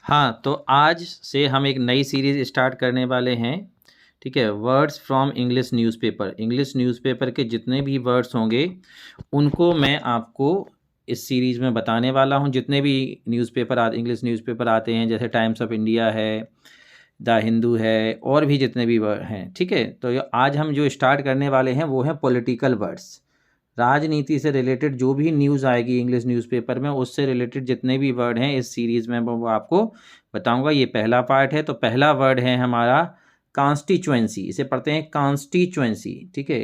हाँ, तो आज से हम एक नई सीरीज़ स्टार्ट करने वाले हैं। ठीक है, words from English newspaper. English newspaper के जितने भी वर्ड्स होंगे उनको मैं आपको इस सीरीज़ में बताने वाला हूँ। जितने भी इंग्लिश न्यूज़पेपर आते हैं, जैसे टाइम्स ऑफ इंडिया है, द हिंदू है, और भी जितने भी वर्ड हैं। ठीक है, तो आज हम जो स्टार्ट करने वाले हैं वो हैं पॉलिटिकल वर्ड्स। राजनीति से रिलेटेड जो भी न्यूज़ आएगी इंग्लिश न्यूज़पेपर में, उससे रिलेटेड जितने भी वर्ड हैं इस सीरीज़ में वो आपको बताऊंगा। ये पहला पार्ट है। तो पहला वर्ड है हमारा कॉन्स्टिट्यूएंसी। इसे पढ़ते हैं कॉन्स्टिट्यूएंसी। ठीक है,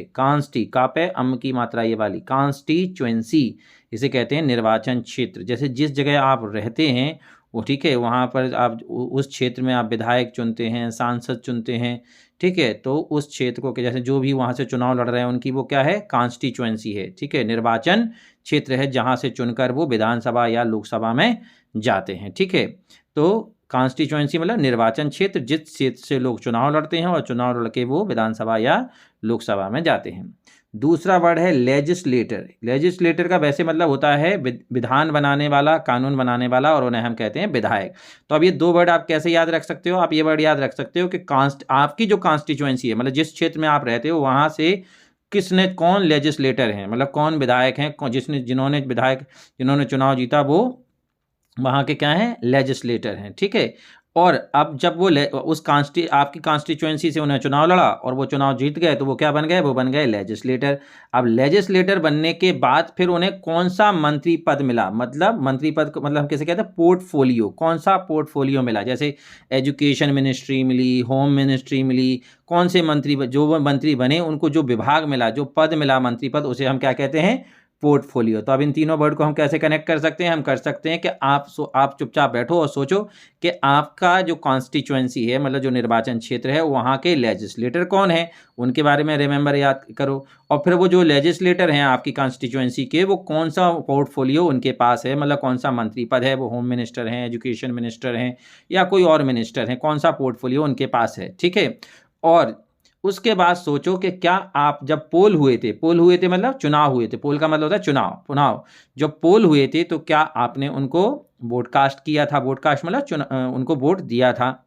का पे अम की मात्रा ये वाली कॉन्स्टिट्यूएंसी, इसे कहते हैं निर्वाचन क्षेत्र। जैसे जिस जगह आप रहते हैं वो, ठीक है, वहाँ पर आप उस क्षेत्र में आप विधायक चुनते हैं, सांसद चुनते हैं। ठीक है, तो उस क्षेत्र को, जैसे जो भी वहाँ से चुनाव लड़ रहे हैं उनकी वो क्या है, कॉन्स्टिट्यूएंसी है। ठीक है, निर्वाचन क्षेत्र है जहाँ से चुनकर वो विधानसभा या लोकसभा में जाते हैं। ठीक है, तो कॉन्स्टिट्यूएंसी मतलब निर्वाचन क्षेत्र, जिस क्षेत्र से लोग चुनाव लड़ते हैं और चुनाव लड़ के वो विधानसभा या लोकसभा में जाते हैं। दूसरा वर्ड है लेजिस्लेटर। लेजिस्लेटर का वैसे मतलब होता है विधान बनाने वाला, कानून बनाने वाला, और उन्हें हम कहते हैं विधायक। तो अब ये दो वर्ड आप कैसे याद रख सकते हो? आप ये वर्ड याद रख सकते हो कि आपकी जो कॉन्स्टिट्यूएंसी है, मतलब जिस क्षेत्र में आप रहते हो वहाँ से कौन लेजिस्लेटर हैं, मतलब कौन विधायक हैं, जिन्होंने चुनाव जीता, वो वहाँ के क्या हैं, लेजिस्लेटर हैं। ठीक है, और अब जब वो आपकी कॉन्स्टिट्यूएंसी से उन्हें चुनाव लड़ा और वो चुनाव जीत गए, तो वो क्या बन गए, वो बन गए लेजिस्लेटर। अब लेजिस्लेटर बनने के बाद फिर उन्हें कौन सा मंत्री पद मिला, मतलब मंत्री पद को मतलब हम कैसे कहते हैं, पोर्टफोलियो। कौन सा पोर्टफोलियो मिला, जैसे एजुकेशन मिनिस्ट्री मिली, होम मिनिस्ट्री मिली। कौन से मंत्री, जो वो मंत्री बने उनको जो विभाग मिला, जो पद मिला, मंत्री पद, उसे हम क्या कहते हैं, पोर्टफोलियो। तो अब इन तीनों वर्ड को हम कैसे कनेक्ट कर सकते हैं? हम कर सकते हैं कि आप चुपचाप बैठो और सोचो कि आपका जो कॉन्स्टिट्यूएंसी है, मतलब जो निर्वाचन क्षेत्र है, वहाँ के लेजिस्लेटर कौन है, उनके बारे में रिमेंबर याद करो। और फिर वो जो लेजिस्लेटर हैं आपकी कॉन्स्टिट्यूएंसी के, वो कौन सा पोर्टफोलियो उनके पास है, मतलब कौन सा मंत्री पद है, वो होम मिनिस्टर हैं, एजुकेशन मिनिस्टर हैं, या कोई और मिनिस्टर हैं, कौन सा पोर्टफोलियो उनके पास है। ठीक है, और उसके बाद सोचो कि क्या आप जब पोल हुए थे मतलब चुनाव हुए थे, पोल का मतलब होता है चुनाव, जब पोल हुए थे तो क्या आपने उनको वोट कास्ट किया था? वोट कास्ट मतलब उनको वोट दिया था।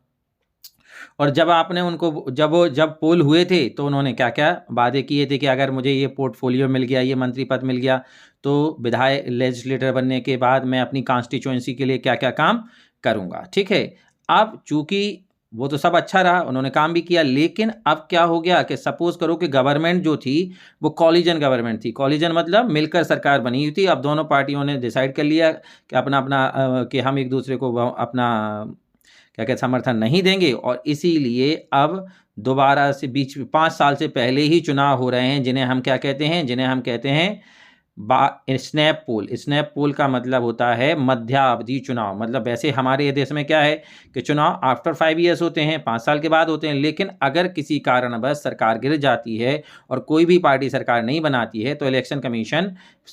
और जब आपने उनको जब पोल हुए थे तो उन्होंने क्या क्या वादे किए थे कि अगर मुझे ये पोर्टफोलियो मिल गया, ये मंत्री पद मिल गया, तो विधायक लेजिस्लेटर बनने के बाद मैं अपनी कॉन्स्टिट्यूएंसी के लिए क्या क्या काम करूँगा। ठीक है, अब चूंकि वो तो सब अच्छा रहा, उन्होंने काम भी किया, लेकिन अब क्या हो गया कि सपोज करो कि गवर्नमेंट जो थी वो कॉलिजन गवर्नमेंट थी। कॉलिजन मतलब मिलकर सरकार बनी हुई थी। अब दोनों पार्टियों ने डिसाइड कर लिया कि अपना अपना कि हम एक दूसरे को अपना क्या कहते समर्थन नहीं देंगे, और इसीलिए अब दोबारा से 5 साल से पहले ही चुनाव हो रहे हैं, जिन्हें हम क्या कहते हैं, जिन्हें हम कहते हैं स्नैप पोल। स्नैप पोल का मतलब होता है मध्यावधि चुनाव। मतलब वैसे हमारे देश में क्या है कि चुनाव आफ्टर 5 ईयर्स होते हैं, 5 साल के बाद होते हैं, लेकिन अगर किसी कारणवश सरकार गिर जाती है और कोई भी पार्टी सरकार नहीं बनाती है, तो इलेक्शन कमीशन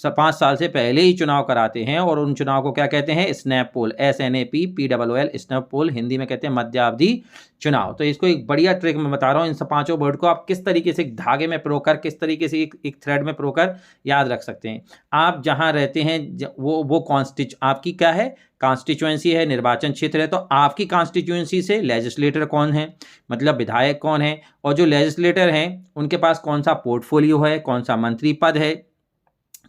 5 साल से पहले ही चुनाव कराते हैं, और उन चुनाव को क्या कहते हैं, स्नैप पोल, SNAPPOOL, स्नैप पोल, हिंदी में कहते हैं मध्यावधि चुनाव। तो इसको एक बढ़िया ट्रिक मैं बता रहा हूँ, इन सब 5 वर्ड को आप किस तरीके से एक धागे में प्रोकर, किस तरीके से एक थ्रेड में प्रोकर याद रख सकते हैं। आप जहां रहते हैं वो आपकी क्या है, कॉन्स्टिट्यूएंसी है, निर्वाचन क्षेत्र है। तो आपकी कॉन्स्टिट्यूएंसी से लेजिस्लेटर कौन है, मतलब विधायक कौन है, और जो लेजिस्लेटर हैं उनके पास कौन सा पोर्टफोलियो है, कौन सा मंत्री पद है।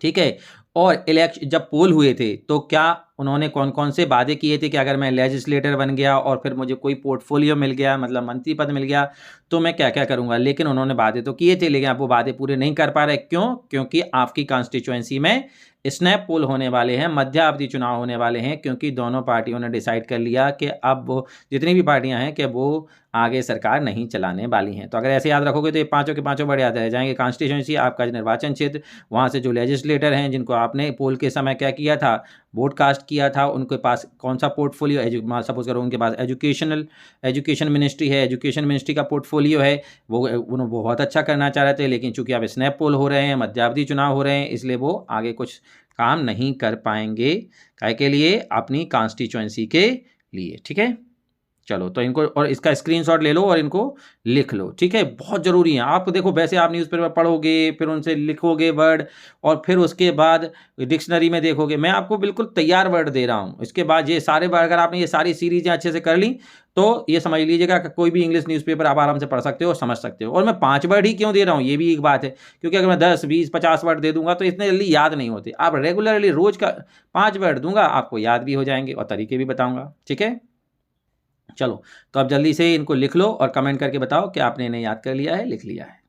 ठीक है, और इलेक्शन जब पोल हुए थे तो क्या उन्होंने कौन कौन से वादे किए थे कि अगर मैं लेजिस्लेटर बन गया और फिर मुझे कोई पोर्टफोलियो मिल गया, मतलब मंत्री पद मिल गया, तो मैं क्या क्या करूंगा। लेकिन उन्होंने वादे तो किए थे, लेकिन आप वो वादे पूरे नहीं कर पा रहे। क्यों? क्योंकि आपकी कॉन्स्टिट्यूएंसी में स्नैप पोल होने वाले हैं, मध्यावधि चुनाव होने वाले हैं, क्योंकि दोनों पार्टियों ने डिसाइड कर लिया कि अब वो जितनी भी पार्टियां हैं कि वो आगे सरकार नहीं चलाने वाली हैं। तो अगर ऐसे याद रखोगे तो ये 5 के 5 वर्ड याद रह जाएंगे। कॉन्स्टिट्यूएंसी, आपका निर्वाचन क्षेत्र, वहाँ से जो लेजिस्लेटर हैं जिनको आपने पोल के समय क्या किया था, वोट कास्ट किया था, उनके पास कौन सा पोर्टफोलियो, सपोज करो उनके पास एजुकेशन मिनिस्ट्री है, एजुकेशन मिनिस्ट्री का पोर्टफोलियो है, वो बहुत अच्छा करना चाह रहे थे, लेकिन चूंकि अब स्नैप पोल हो रहे हैं, मध्यावधि चुनाव हो रहे हैं, इसलिए वो आगे कुछ काम नहीं कर पाएंगे। काय के लिए? अपनी कॉन्स्टिट्यूएंसी के लिए। ठीक है, चलो तो इनको और इसका स्क्रीनशॉट ले लो और इनको लिख लो, ठीक है, बहुत ज़रूरी है। आप देखो वैसे आप न्यूज़पेपर पढ़ोगे, फिर उनसे लिखोगे वर्ड, और फिर उसके बाद डिक्शनरी में देखोगे। मैं आपको बिल्कुल तैयार वर्ड दे रहा हूँ। इसके बाद ये सारे वर्ड, अगर आपने ये सारी सीरीज़ें अच्छे से कर ली तो ये समझ लीजिएगा कि कोई भी इंग्लिश न्यूज़पेपर आप आराम से पढ़ सकते हो और समझ सकते हो। और मैं 5 वर्ड ही क्यों दे रहा हूँ, ये भी एक बात है, क्योंकि अगर मैं 10, 20, 50 वर्ड दे दूंगा तो इतने जल्दी याद नहीं होते। आप रेगुलरली रोज़ का 5 वर्ड दूंगा, आपको याद भी हो जाएंगे और तरीके भी बताऊंगा, ठीक है। चलो तो अब जल्दी से इनको लिख लो और कमेंट करके बताओ कि आपने इन्हें याद कर लिया है, लिख लिया है।